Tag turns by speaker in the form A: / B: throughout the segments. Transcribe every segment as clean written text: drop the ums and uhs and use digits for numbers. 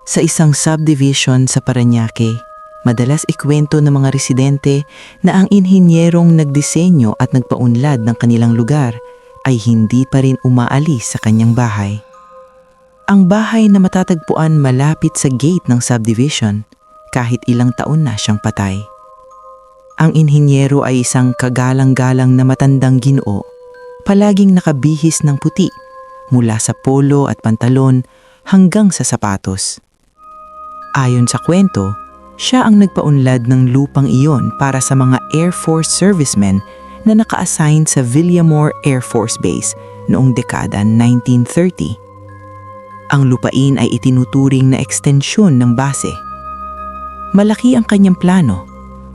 A: Sa isang subdivision sa Parañaque, madalas ikwento ng mga residente na ang inhinyerong nagdisenyo at nagpaunlad ng kanilang lugar ay hindi pa rin umaalis sa kanyang bahay. Ang bahay na matatagpuan malapit sa gate ng subdivision kahit ilang taon na siyang patay. Ang inhinyero ay isang kagalang-galang na matandang ginoo, palaging nakabihis ng puti mula sa polo at pantalon hanggang sa sapatos. Ayon sa kwento, siya ang nagpaunlad ng lupang iyon para sa mga Air Force servicemen na naka-assign sa Villamor Air Force Base noong dekada 1930. Ang lupain ay itinuturing na ekstensyon ng base. Malaki ang kanyang plano,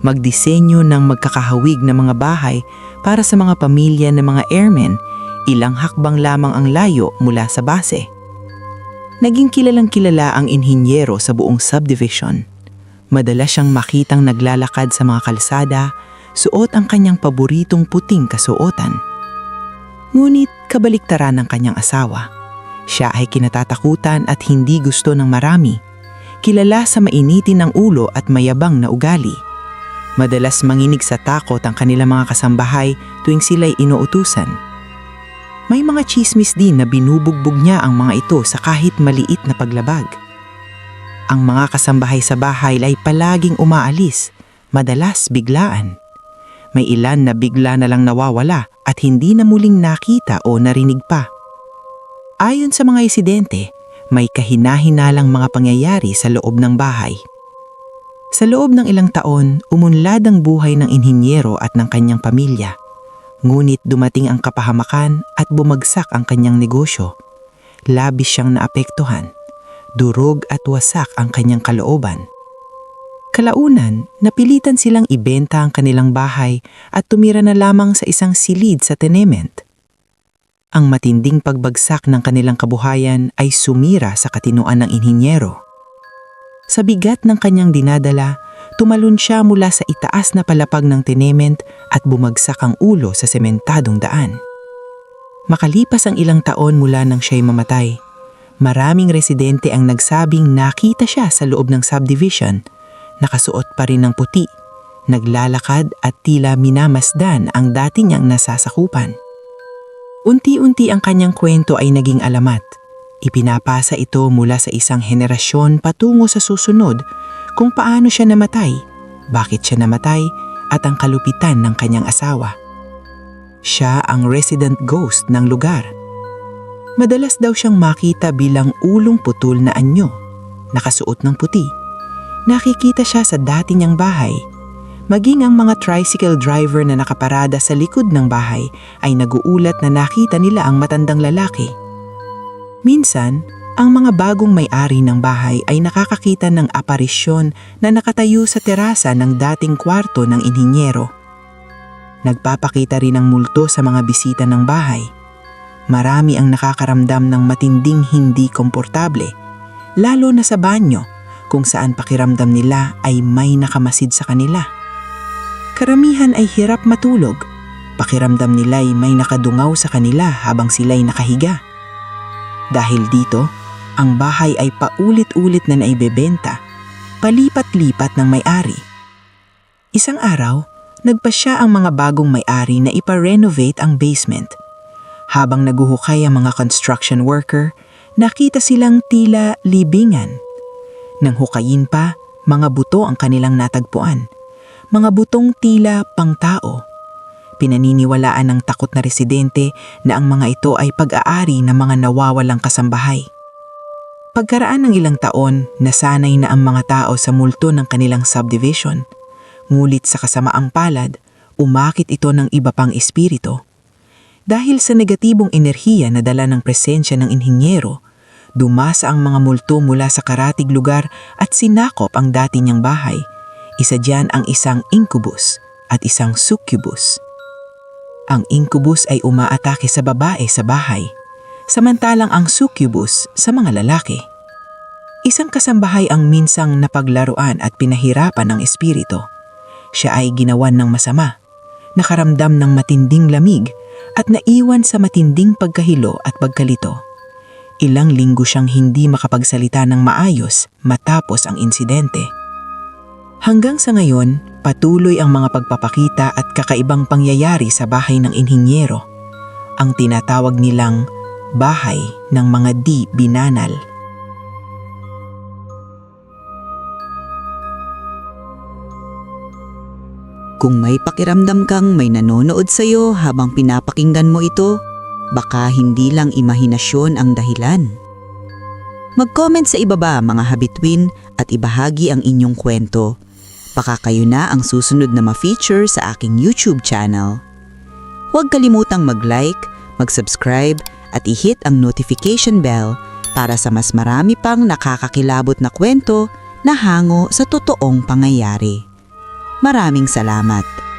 A: magdisenyo ng magkakahawig na mga bahay para sa mga pamilya ng mga airmen, ilang hakbang lamang ang layo mula sa base. Naging kilalang kilala ang inhinyero sa buong subdivision. Madalas siyang makitang naglalakad sa mga kalsada, suot ang kanyang paboritong puting kasuotan. Ngunit kabaliktaran ng kanyang asawa. Siya ay kinatatakutan at hindi gusto ng marami. Kilala sa mainitin ng ulo at mayabang na ugali. Madalas manginig sa takot ang kanilang mga kasambahay tuwing sila'y inuutusan. May mga tsismis din na binubugbog niya ang mga ito sa kahit maliit na paglabag. Ang mga kasambahay sa bahay ay palaging umaalis, madalas biglaan. May ilan na bigla na lang nawawala at hindi na muling nakita o narinig pa. Ayon sa mga residente, may kahina-hinalang mga pangyayari sa loob ng bahay. Sa loob ng ilang taon, umunlad ang buhay ng inhinyero at ng kanyang pamilya. Ngunit dumating ang kapahamakan at bumagsak ang kanyang negosyo. Labis siyang naapektuhan. Durog at wasak ang kanyang kalooban. Kalaunan, napilitan silang ibenta ang kanilang bahay at tumira na lamang sa isang silid sa tenement. Ang matinding pagbagsak ng kanilang kabuhayan ay sumira sa katinoan ng inhinyero. Sa bigat ng kanyang dinadala, tumalon siya mula sa itaas na palapag ng tenement at bumagsak ang ulo sa sementadong daan. Makalipas ang ilang taon mula nang siya'y mamatay, maraming residente ang nagsabing nakita siya sa loob ng subdivision, nakasuot pa rin ng puti, naglalakad at tila minamasdan ang dati niyang nasasakupan. Unti-unti ang kanyang kwento ay naging alamat. Ipinapasa ito mula sa isang henerasyon patungo sa susunod kung paano siya namatay, bakit siya namatay at ang kalupitan ng kanyang asawa. Siya ang resident ghost ng lugar. Madalas daw siyang makita bilang ulong putol na anyo, nakasuot ng puti. Nakikita siya sa dati niyang bahay. Maging ang mga tricycle driver na nakaparada sa likod ng bahay ay naguulat na nakita nila ang matandang lalaki. Minsan, ang mga bagong may-ari ng bahay ay nakakakita ng aparisyon na nakatayo sa terasa ng dating kwarto ng inhinyero. Nagpapakita rin ang multo sa mga bisita ng bahay. Marami ang nakakaramdam ng matinding hindi komportable, lalo na sa banyo kung saan pakiramdam nila ay may nakamasid sa kanila. Karamihan ay hirap matulog. Pakiramdam nila ay may nakadungaw sa kanila habang sila'y nakahiga. Dahil dito, ang bahay ay paulit-ulit na naibebenta, palipat-lipat ng may-ari. Isang araw, nagpasya ang mga bagong may-ari na ipa-renovate ang basement. Habang naguhukay ang mga construction worker, nakita silang tila libingan. Nang hukayin pa, mga buto ang kanilang natagpuan. Mga butong tila pangtao. Pinaniniwalaan ng takot na residente na ang mga ito ay pag-aari ng mga nawawalang kasambahay. Pagkaraan ng ilang taon, nasanay na ang mga tao sa multo ng kanilang subdivision. Ngulit sa kasamaang palad, umakit ito ng iba pang espiritu. Dahil sa negatibong enerhiya na dala ng presensya ng inhinyero, dumasa ang mga multo mula sa karatig lugar at sinakop ang dati niyang bahay. Isa diyan ang isang incubus at isang succubus. Ang incubus ay umaatake sa babae sa bahay, samantalang ang succubus sa mga lalaki. Isang kasambahay ang minsang napaglaruan at pinahirapan ng espiritu. Siya ay ginawan ng masama, nakaramdam ng matinding lamig at naiwan sa matinding pagkahilo at pagkalito. Ilang linggo siyang hindi makapagsalita ng maayos matapos ang insidente. Hanggang sa ngayon, patuloy ang mga pagpapakita at kakaibang pangyayari sa bahay ng inhinyero, ang tinatawag nilang bahay ng mga di binanal.
B: Kung may pakiramdam kang may nanonood sa'yo habang pinapakinggan mo ito, baka hindi lang imahinasyon ang dahilan. Mag-comment sa ibaba mga habitwin at ibahagi ang inyong kwento. Baka kayo na ang susunod na ma-feature sa aking YouTube channel. Huwag kalimutang mag-like, mag-subscribe at i-hit ang notification bell para sa mas marami pang nakakakilabot na kwento na hango sa totoong pangyayari. Maraming salamat!